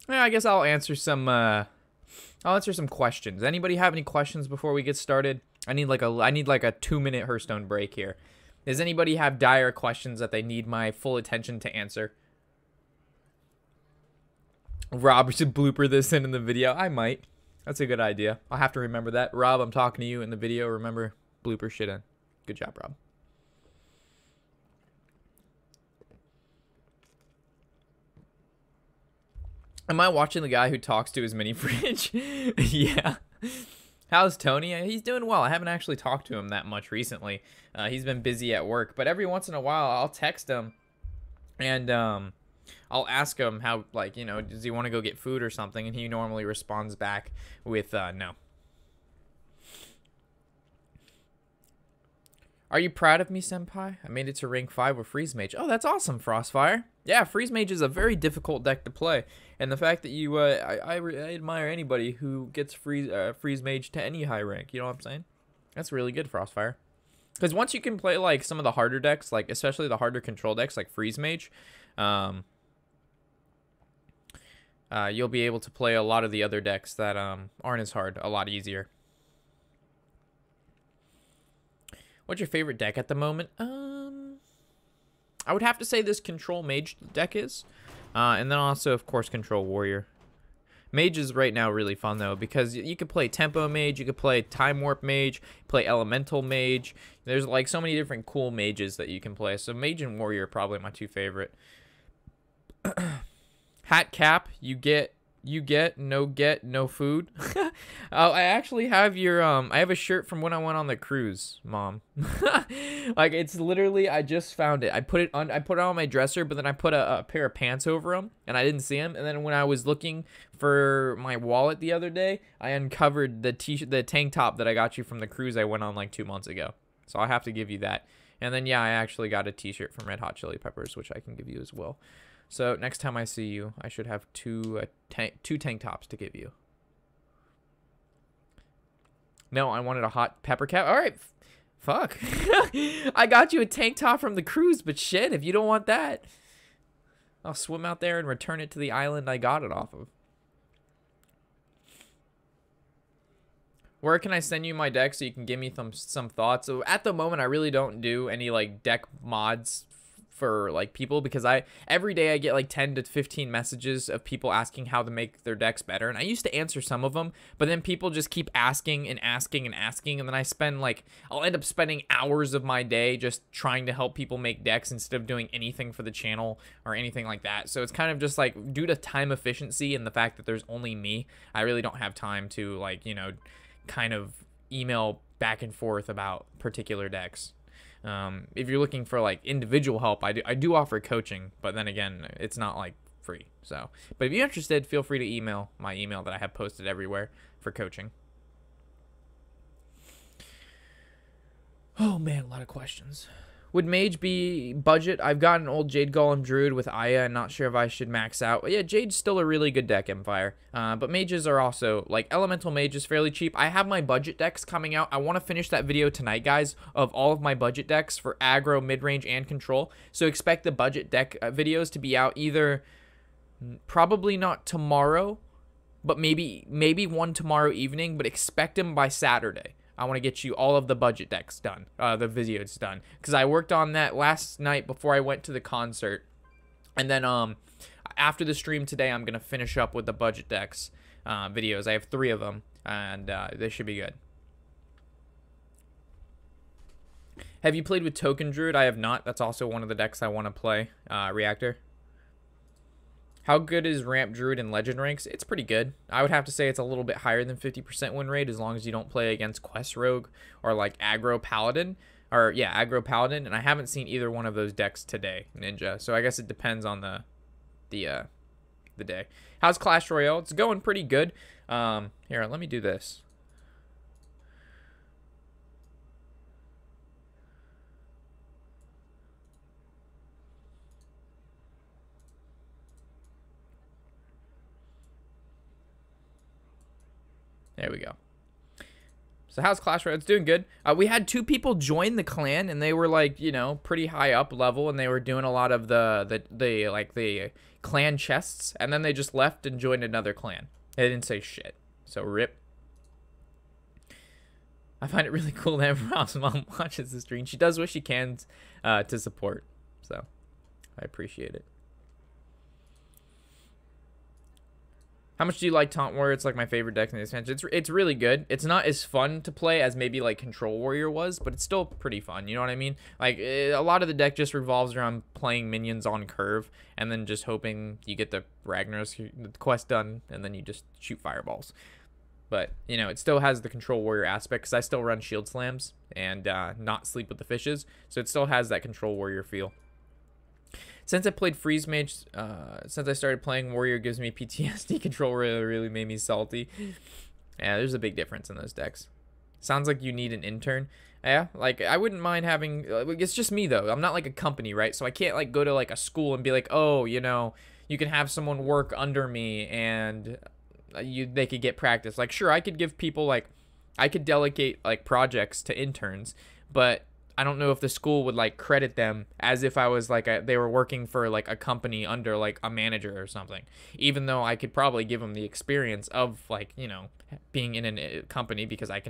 Yeah, I guess I'll answer some. I'll answer some questions. Anybody have any questions before we get started? I need like a 2-minute Hearthstone break here. Does anybody have dire questions that they need my full attention to answer? Rob should blooper this in the video. I might. That's a good idea. I'll have to remember that. Rob, I'm talking to you in the video. Remember, blooper shit in. Good job, Rob. Am I watching the guy who talks to his mini fridge? Yeah. How's Tony? He's doing well. I haven't actually talked to him that much recently. He's been busy at work, but every once in a while I'll text him and I'll ask him how, like, you know, does he want to go get food or something, and he normally responds back with no. Are you proud of me, Senpai? I made it to rank 5 with Freeze Mage. Oh, that's awesome, Frostfire. Yeah, Freeze Mage is a very difficult deck to play. And the fact that you, I admire anybody who gets Freeze Mage to any high rank. You know what I'm saying? That's really good, Frostfire. Because once you can play, like, some of the harder decks, like, especially the harder control decks, like Freeze Mage, you'll be able to play a lot of the other decks that aren't as hard, a lot easier. What's your favorite deck at the moment? I would have to say this Control Mage deck is. And then also, of course, Control Warrior. Mage is right now really fun, though, because you could play Tempo Mage, you could play Time Warp Mage, play Elemental Mage. There's, like, so many different cool mages that you can play. So Mage and Warrior are probably my two favorite. Hat Cap, you get no food. Oh, I actually have your I have a shirt from when I went on the cruise, Mom. Like, it's literally, I just found it. I put it on my dresser, but then I put a pair of pants over them and I didn't see them, and then when I was looking for my wallet the other day, I uncovered the tank top that I got you from the cruise I went on like 2 months ago. So I'll have to give you that. And then yeah, I actually got a t-shirt from Red Hot Chili Peppers, which I can give you as well. So next time I see you, I should have two tank tops to give you. No, I wanted a hot pepper cap. All right, fuck. I got you a tank top from the cruise, but shit, if you don't want that, I'll swim out there and return it to the island I got it off of. Where can I send you my deck so you can give me some thoughts? So at the moment, I really don't do any like deck mods for like people, because every day I get like 10 to 15 messages of people asking how to make their decks better, and I used to answer some of them, but then people just keep asking and asking and asking, and then I'll end up spending hours of my day just trying to help people make decks instead of doing anything for the channel or anything like that. So it's kind of just like, due to time efficiency and the fact that there's only me, I really don't have time to, like, you know, kind of email back and forth about particular decks. If you're looking for like individual help, I do offer coaching, but then again, it's not like free. So, but if you're interested, feel free to email my email that I have posted everywhere for coaching. Oh man, a lot of questions. Would Mage be budget? I've got an old Jade Golem Druid with Aya, and not sure if I should max out. But yeah, Jade's still a really good deck, Empire. But Mages are also, like, Elemental Mage is fairly cheap. I have my budget decks coming out. I want to finish that video tonight, guys, of all of my budget decks for aggro, mid-range, and control. So expect the budget deck videos to be out either, probably not tomorrow, but maybe one tomorrow evening, but expect them by Saturday. I want to get you all of the budget decks done, the videos done, because I worked on that last night before I went to the concert, and then after the stream today, I'm gonna finish up with the budget decks videos. I have 3 of them, and they should be good. Have you played with Token Druid? I have not. That's also one of the decks I want to play. Reactor. How good is Ramp Druid in Legend ranks? It's pretty good. I would have to say it's a little bit higher than 50% win rate, as long as you don't play against Quest Rogue or like Aggro Paladin. Or yeah, Aggro Paladin. And I haven't seen either one of those decks today, Ninja. So I guess it depends on the day. How's Clash Royale? It's going pretty good. Here, let me do this. There we go. So how's Clash Royale? It's doing good. We had 2 people join the clan, and they were like, you know, pretty high up level, and they were doing a lot of the clan chests, and then they just left and joined another clan. They didn't say shit. So rip. I find it really cool that Rob's mom watches the stream. She does what she can to support. So I appreciate it. How much do you like Taunt Warrior? It's like my favorite deck in the expansion. It's really good. It's not as fun to play as maybe like Control Warrior was, but it's still pretty fun. You know what I mean? Like a lot of the deck just revolves around playing minions on curve and then just hoping you get the Ragnar's quest done and then you just shoot fireballs. But, you know, it still has the Control Warrior aspect because I still run Shield Slams and not Sleep with the Fishes. So it still has that Control Warrior feel. Since I played Freeze Mage, since I started playing Warrior gives me PTSD. Control Warrior really made me salty. Yeah, there's a big difference in those decks. Sounds like you need an intern. Yeah, like I wouldn't mind having, it's just me though. I'm not like a company, right? So I can't like go to like a school and be like, oh, you know, you can have someone work under me and they could get practice. Like, sure, I could give people like, I could delegate like projects to interns, but I don't know if the school would like credit them as if I was like they were working for like a company under like a manager or something, even though I could probably give them the experience of like, you know, being in a company because I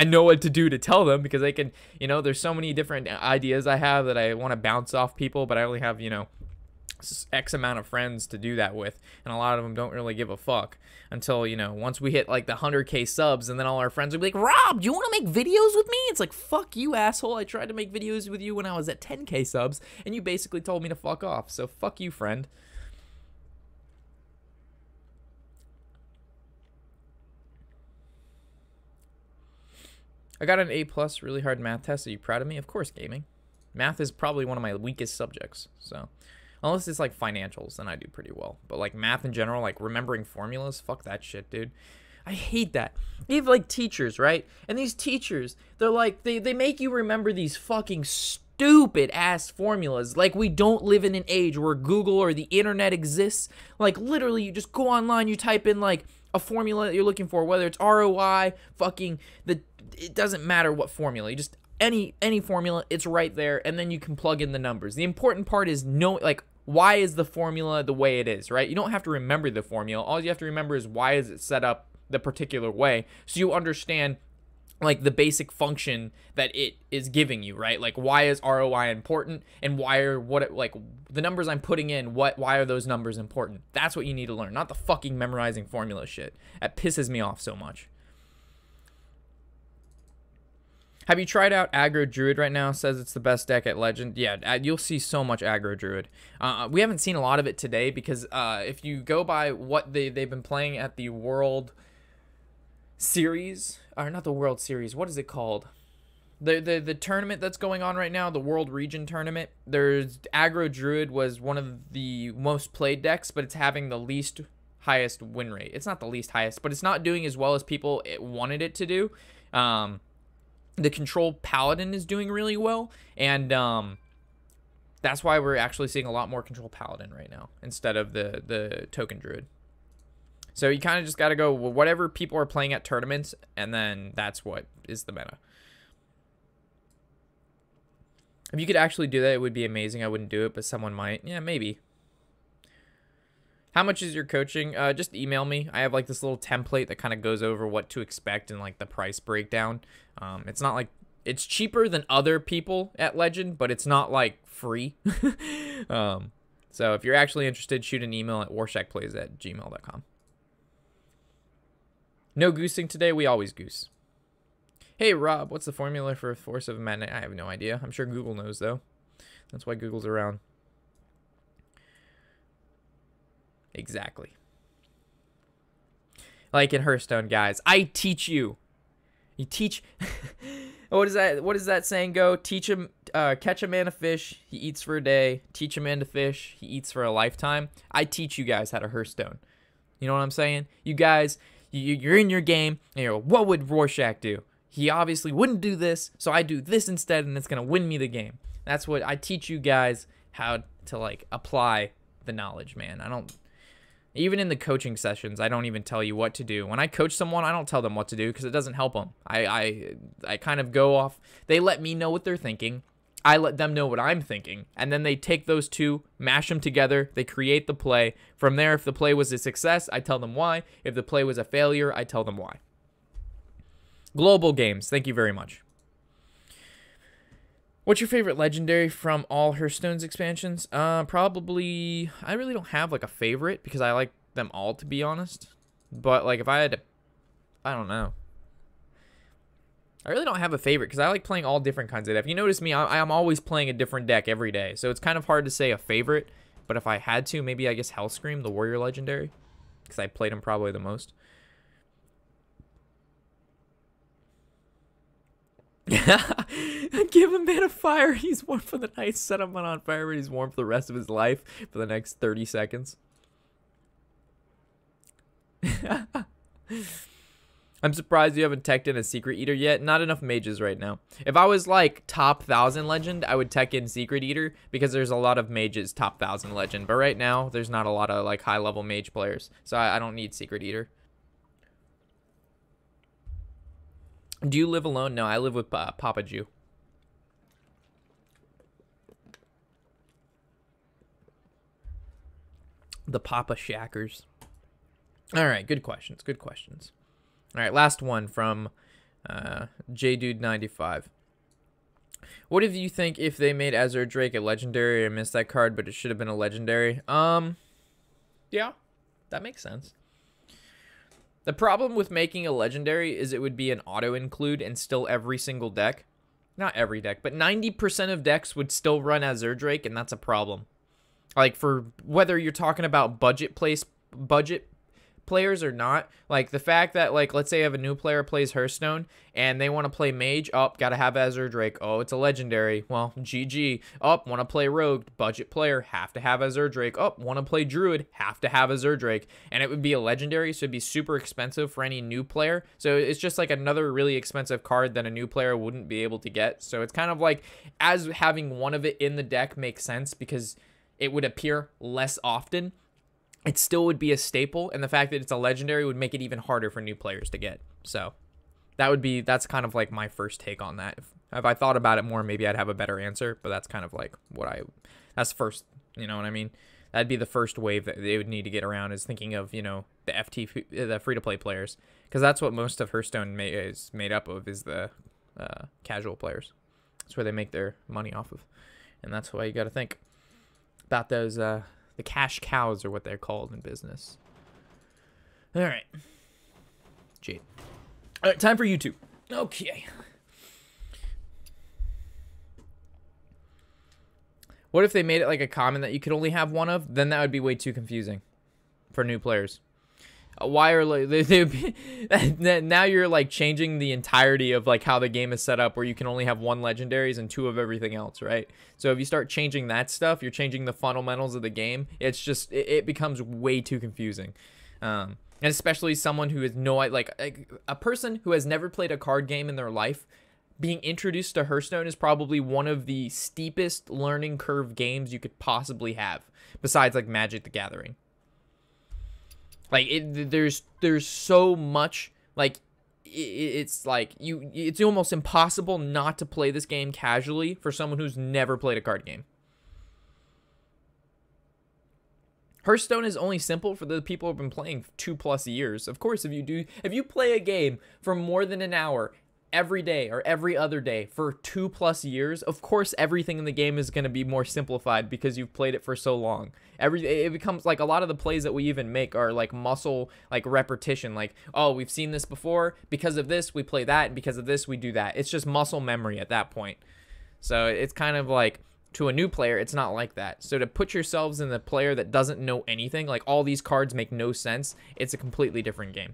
know what to do to tell them because I can, you know, there's so many different ideas I have that I want to bounce off people, but I only have, you know, X amount of friends to do that with, and a lot of them don't really give a fuck until, you know, once we hit like the 100K subs, and then all our friends will be like, Rob, do you want to make videos with me? It's like, fuck you, asshole. I tried to make videos with you when I was at 10K subs and you basically told me to fuck off, so fuck you, friend. I got an A+ really hard math test. Are you proud of me? Of course, gaming. Math is probably one of my weakest subjects, so unless it's like financials, then I do pretty well. But like math in general, like remembering formulas, fuck that shit, dude. I hate that. You have like teachers, right? And these teachers, they're like, they make you remember these fucking stupid ass formulas. Like we don't live in an age where Google or the internet exists. Like literally you just go online, you type in like a formula that you're looking for, whether it's ROI, fucking it doesn't matter what formula. You just any formula, it's right there, and then you can plug in the numbers. The important part is like, why is the formula the way it is, right? You don't have to remember the formula. All you have to remember is why is it set up the particular way, so you understand like the basic function that it is giving you, right? Like why is ROI important, and why are like the numbers I'm putting in, why are those numbers important? That's what you need to learn, not the fucking memorizing formula shit. That pisses me off so much. Have you tried out Aggro Druid right now? Says it's the best deck at Legend. Yeah, you'll see so much Aggro Druid. We haven't seen a lot of it today because if you go by what they've been playing at the World Series, or not the World Series, what is it called? The tournament that's going on right now, the World Region Tournament. There's Aggro Druid was one of the most played decks, but it's having the least highest win rate. It's not the least highest, but it's not doing as well as people wanted it to do. The Control Paladin is doing really well, and that's why we're actually seeing a lot more Control Paladin right now instead of the Token Druid. So you kind of just got to go with whatever people are playing at tournaments, and then that's what is the meta. If you could actually do that, it would be amazing. I wouldn't do it, but someone might. Yeah, maybe. How much is your coaching? Just email me. I have like this little template that kind of goes over what to expect and like the price breakdown. It's not like it's cheaper than other people at Legend, but it's not like free. So if you're actually interested, shoot an email at warshackplays@gmail.com. No goosing today. We always goose. Hey Rob, what's the formula for Force of Madness? I have no idea. I'm sure Google knows though. That's why Google's around. Exactly. Like in Hearthstone, guys, I teach you. You teach. What does that saying go? Teach him, catch a man a fish, he eats for a day. Teach a man to fish, he eats for a lifetime. I teach you guys how to Hearthstone. You know what I'm saying? You guys, you're in your game, and you're, what would Warshack do? He obviously wouldn't do this, so I do this instead, and it's gonna win me the game. That's what I teach you guys, how to like apply the knowledge, man. Even in the coaching sessions, I don't even tell you what to do. When I coach someone, I don't tell them what to do because it doesn't help them. I kind of go off. They let me know what they're thinking. I let them know what I'm thinking. And then they take those two, mash them together. They create the play. From there, if the play was a success, I tell them why. If the play was a failure, I tell them why. Global Games, thank you very much. What's your favorite legendary from all Hearthstone's expansions? Probably, I really don't have like a favorite because I like them all, to be honest. But like if I had to, I don't know. I really don't have a favorite because I like playing all different kinds of deck. If you notice me, I'm always playing a different deck every day. So it's kind of hard to say a favorite. But if I had to, maybe I guess Hellscream, the Warrior Legendary. Because I played him probably the most. Give him Man of Fire. He's warm for the night. Set him on fire, but he's warm for the rest of his life for the next 30 seconds. I'm surprised you haven't teched in a Secret Eater yet. Not enough mages right now. If I was like top 1000 legend, I would tech in Secret Eater because there's a lot of mages top 1000 legend. But right now, there's not a lot of like high level mage players. So I don't need Secret Eater. Do you live alone? No, I live with Papa Jew. The Papa Shackers. All right, good questions. Good questions. All right, last one from JDude95. What do you think if they made Azure Drake a legendary? I missed that card, but it should have been a legendary. Yeah, that makes sense. The problem with making a legendary is it would be an auto include and still every single deck. Not every deck, but 90% of decks would still run Azure Drake, and that's a problem. Like for whether you're talking about budget players or not, like the fact that like let's say I have a new player plays Hearthstone and they want to play mage, gotta have Azure Drake. Oh, it's a legendary. Well, GG. Want to play rogue, budget player, have to have Azure Drake. Want to play druid, have to have Azure Drake. And it would be a legendary, so it'd be super expensive for any new player. So it's just like another really expensive card that a new player wouldn't be able to get. So it's kind of like as having one of it in the deck makes sense because it would appear less often. It still would be a staple, and the fact that it's a legendary would make it even harder for new players to get. So that's kind of like my first take on that. If I thought about it more, maybe I'd have a better answer, but that's kind of like that's first, you know what I mean? That'd be the first wave that they would need to get around, is thinking of, you know, the free-to-play players, because that's what most of Hearthstone is made up of, is the casual players. That's where they make their money off of, and that's why you got to think about those the cash cows are what they're called in business. All right. Jade. All right, time for YouTube. Okay. What if they made it like a common that you could only have one of? Then that would be way too confusing for new players. Why are like now you're like changing the entirety of like how the game is set up, where you can only have one legendaries and two of everything else, right? So if you start changing that stuff, you're changing the fundamentals of the game. It's just it becomes way too confusing, and especially someone who has like a person who has never played a card game in their life. Being introduced to Hearthstone is probably one of the steepest learning curve games you could possibly have, besides like Magic the Gathering. Like there's so much, like it's like it's almost impossible not to play this game casually for someone who's never played a card game. Hearthstone is only simple for the people who have been playing 2+ years. Of course, if you play a game for more than an hour every day or every other day for 2+ years, of course everything in the game is going to be more simplified because you've played it for so long. It becomes like a lot of the plays that we even make are like muscle, like repetition, like, oh, we've seen this before, because of this we play that, and because of this we do that. It's just muscle memory at that point. So it's kind of like, to a new player, it's not like that. So to put yourselves in the player that doesn't know anything, like all these cards make no sense, it's a completely different game.